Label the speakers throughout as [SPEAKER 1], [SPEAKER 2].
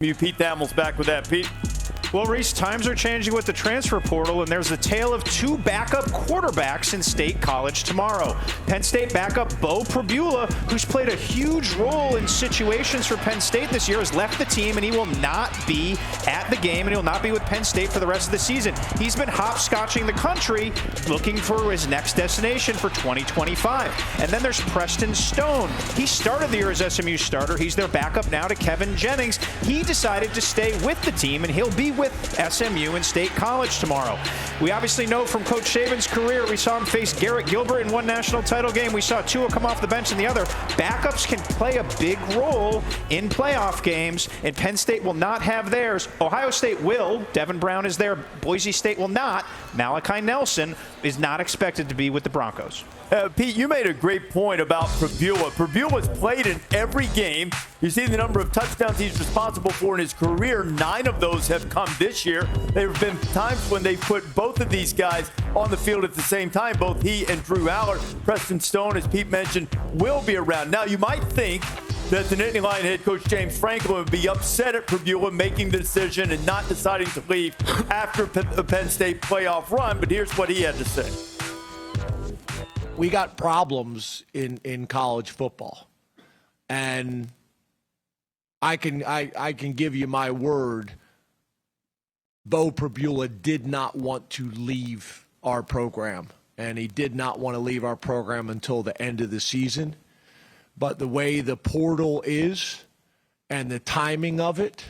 [SPEAKER 1] Pete Thamel's back with that. Pete?
[SPEAKER 2] Well, Reese, times are changing with the transfer portal, and there's a tale of two backup quarterbacks in State College tomorrow. Penn State backup Beau Pribula, who's played a huge role in situations for Penn State this year, has left the team, and he will not be at the game, and he will not be with Penn State for the rest of the season. He's been hopscotching the country looking for his next destination for 2025. And then there's Preston Stone. He started the year as SMU starter. He's their backup now to Kevin Jennings. He decided to stay with the team, and he'll be with SMU in State College tomorrow. We obviously know from Coach Saban's career, we saw him face Garrett Gilbert in one national title game. We saw Tua come off the bench in the other. Backups can play a big role in playoff games, and Penn State will not have theirs. Ohio State will. Devin Brown is there. Boise State will not. Malachi Nelson is not expected to be with the Broncos.
[SPEAKER 1] Pete, you made a great point about Pribula. Pribula's played in every game. You see the number of touchdowns he's responsible for in his career. 9 of those have come this year. There have been times when they put both of these guys on the field at the same time, both he and Drew Allard. Preston Stone, as Pete mentioned, will be around. Now, you might think that the Nittany Lion head coach James Franklin would be upset at Pribula making the decision and not deciding to leave after a Penn State playoff run, but here's what he had to say.
[SPEAKER 3] We got problems in college football, and I can give you my word. Beau Pribula did not want to leave our program, and he did not want to leave our program until the end of the season. But the way the portal is, and the timing of it,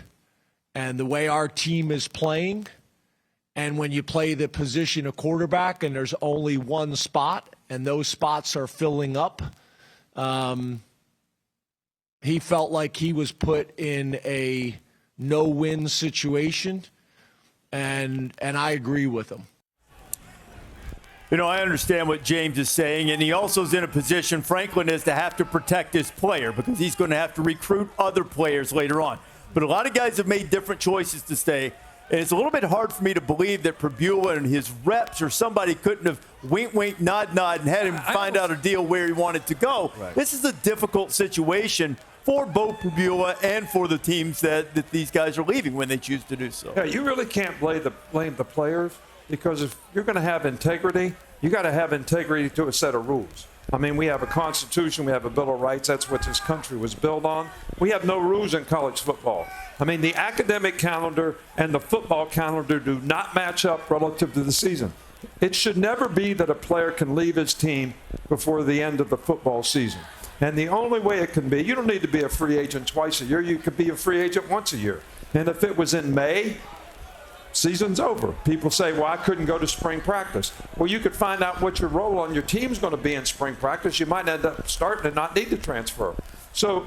[SPEAKER 3] and the way our team is playing, and when you play the position of quarterback and there's only one spot and those spots are filling up, he felt like he was put in a no-win situation, and I agree with him.
[SPEAKER 1] You know, I understand what James is saying, and he also is in a position, Franklin is, to have to protect his player because he's going to have to recruit other players later on. But a lot of guys have made different choices to stay. And it's a little bit hard for me to believe that Pribula and his reps or somebody couldn't have wink, nod, and had him find out a deal where he wanted to go. Right. This is a difficult situation for Beau Pribula and for the teams that these guys are leaving when they choose to do so.
[SPEAKER 4] Yeah, you really can't blame the players because if you're going to have integrity, you got to have integrity to a set of rules. I mean, we have a Constitution, we have a Bill of Rights. That's what this country was built on. We have no rules in college football. I mean, the academic calendar and the football calendar do not match up relative to the season. It should never be that a player can leave his team before the end of the football season. And the only way it can be, you don't need to be a free agent twice a year. You could be a free agent once a year. And if it was in May, season's over. People say, well, I couldn't go to spring practice. Well, you could find out what your role on your team's going to be in spring practice. You might end up starting and not need to transfer. So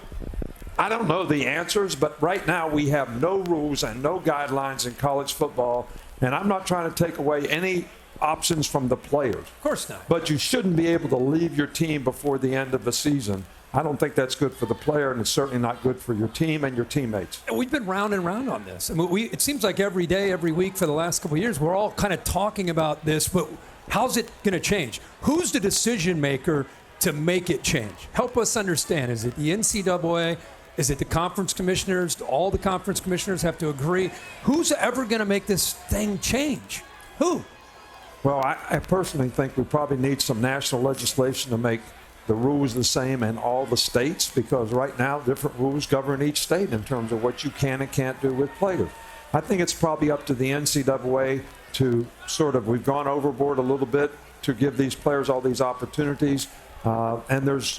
[SPEAKER 4] I don't know the answers, but right now we have no rules and no guidelines in college football. And I'm not trying to take away any options from the players.
[SPEAKER 5] Of course not.
[SPEAKER 4] But you shouldn't be able to leave your team before the end of the season. I don't think that's good for the player, and it's certainly not good for your team and your teammates.
[SPEAKER 5] We've been round and round on this. I mean, it seems like every day, every week for the last couple of years, we're all kind of talking about this, but how's it going to change? Who's the decision maker to make it change? Help us understand. Is it the NCAA? Is it the conference commissioners? Do all the conference commissioners have to agree? Who's ever going to make this thing change? Who?
[SPEAKER 4] Well, I personally think we probably need some national legislation to make the rules the same in all the states, because right now different rules govern each state in terms of what you can and can't do with players. I think it's probably up to the NCAA to we've gone overboard a little bit to give these players all these opportunities. And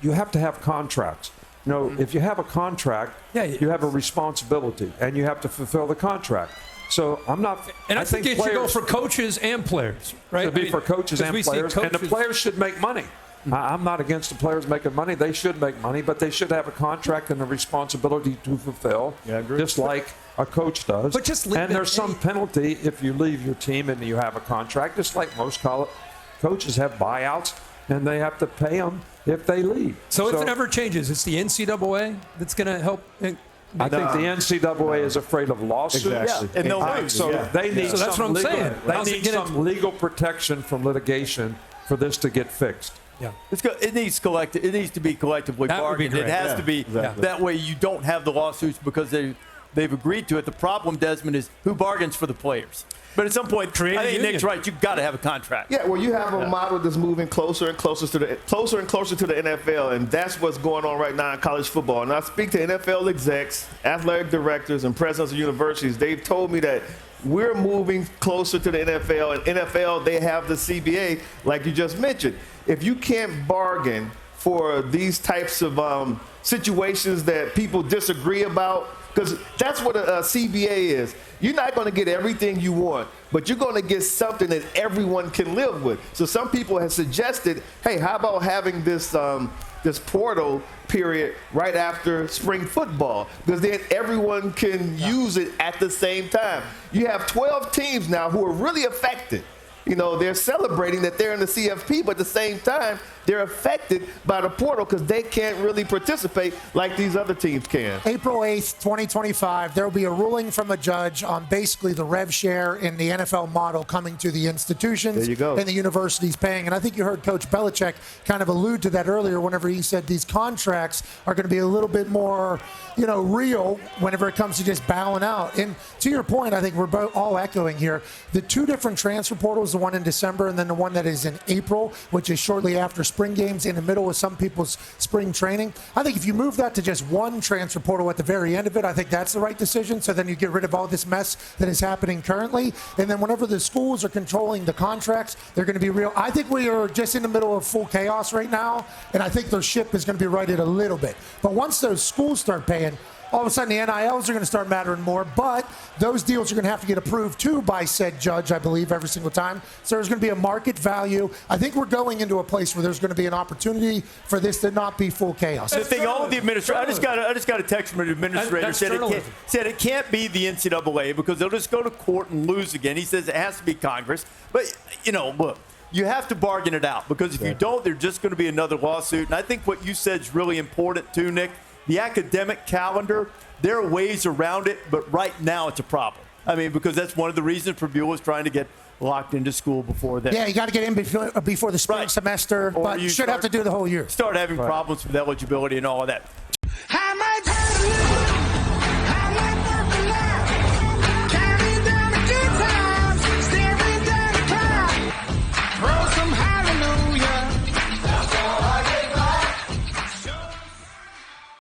[SPEAKER 4] you have to have contracts. You know, if you have a contract, you have a responsibility, and you have to fulfill the contract. So I'm not.
[SPEAKER 5] And I think it should go for coaches and players, right?
[SPEAKER 4] It should be for coaches and players, and the players should make money. I'm not against the players making money. They should make money, but they should have a contract and a responsibility to fulfill, just like a coach does.
[SPEAKER 5] But
[SPEAKER 4] and there's some penalty if you leave your team and you have a contract, just like most college coaches have buyouts, and they have to pay them if they leave.
[SPEAKER 5] So if it ever changes, it's the NCAA that's going to help.
[SPEAKER 4] I think the NCAA is afraid of lawsuits.
[SPEAKER 1] Exactly. Yeah, and they'll lose.
[SPEAKER 4] So they need
[SPEAKER 5] that's what I'm saying.
[SPEAKER 4] They need some legal protection from litigation for this to get fixed.
[SPEAKER 5] Yeah.
[SPEAKER 1] It needs to be collectively bargained. It has to be that way. You don't have the lawsuits because they've agreed to it. The problem, Desmond, is who bargains for the players. But at some point, I think Nick's right. You've got to have a contract.
[SPEAKER 6] Yeah, well, you have a model that's moving closer and closer to the NFL, and that's what's going on right now in college football. And I speak to NFL execs, athletic directors, and presidents of universities. They've told me that we're moving closer to the NFL, and NFL, they have the CBA, like you just mentioned. If you can't bargain for these types of situations that people disagree about, because that's what a CBA is. You're not going to get everything you want, but you're going to get something that everyone can live with. So some people have suggested, hey, how about having this this portal period right after spring football, because then everyone can use it at the same time. You have 12 teams now who are really affected. You know, they're celebrating that they're in the CFP, but at the same time, they're affected by the portal because they can't really participate like these other teams can.
[SPEAKER 7] April 8th, 2025, there will be a ruling from a judge on basically the rev share in the NFL model coming to the institutions
[SPEAKER 6] There you go.
[SPEAKER 7] and the universities paying. And I think you heard Coach Belichick kind of allude to that earlier whenever he said these contracts are going to be a little bit more, real whenever it comes to just bowing out. And to your point, I think we're both all echoing here. The two different transfer portals, the one in December and then the one that is in April, which is shortly after spring games in the middle of some people's spring training. I think if you move that to just one transfer portal at the very end of it, I think that's the right decision. So then you get rid of all this mess that is happening currently. And then whenever the schools are controlling the contracts, they're going to be real. I think we are just in the middle of full chaos right now, and I think their ship is going to be righted a little bit. But once those schools start paying, all of a sudden the NILs are going to start mattering more, but those deals are going to have to get approved too by said judge, I believe, every single time. So there's going to be a market value. I think we're going into a place where there's going to be an opportunity for this to not be full chaos.
[SPEAKER 1] The thing, all of the administrators, I just got a text from an administrator said it can't be the NCAA because they'll just go to court and lose again. He says it has to be Congress. But, look, you have to bargain it out because if you don't, there's just going to be another lawsuit. And I think what you said is really important too, Nick. The academic calendar, there are ways around it, but right now it's a problem. I mean, because that's one of the reasons Pribula is trying to get locked into school before that.
[SPEAKER 7] Yeah, you got to get in before the spring semester,
[SPEAKER 1] Or
[SPEAKER 7] but you should have to do the whole year.
[SPEAKER 1] Start having problems with eligibility and all of that.
[SPEAKER 8] How much?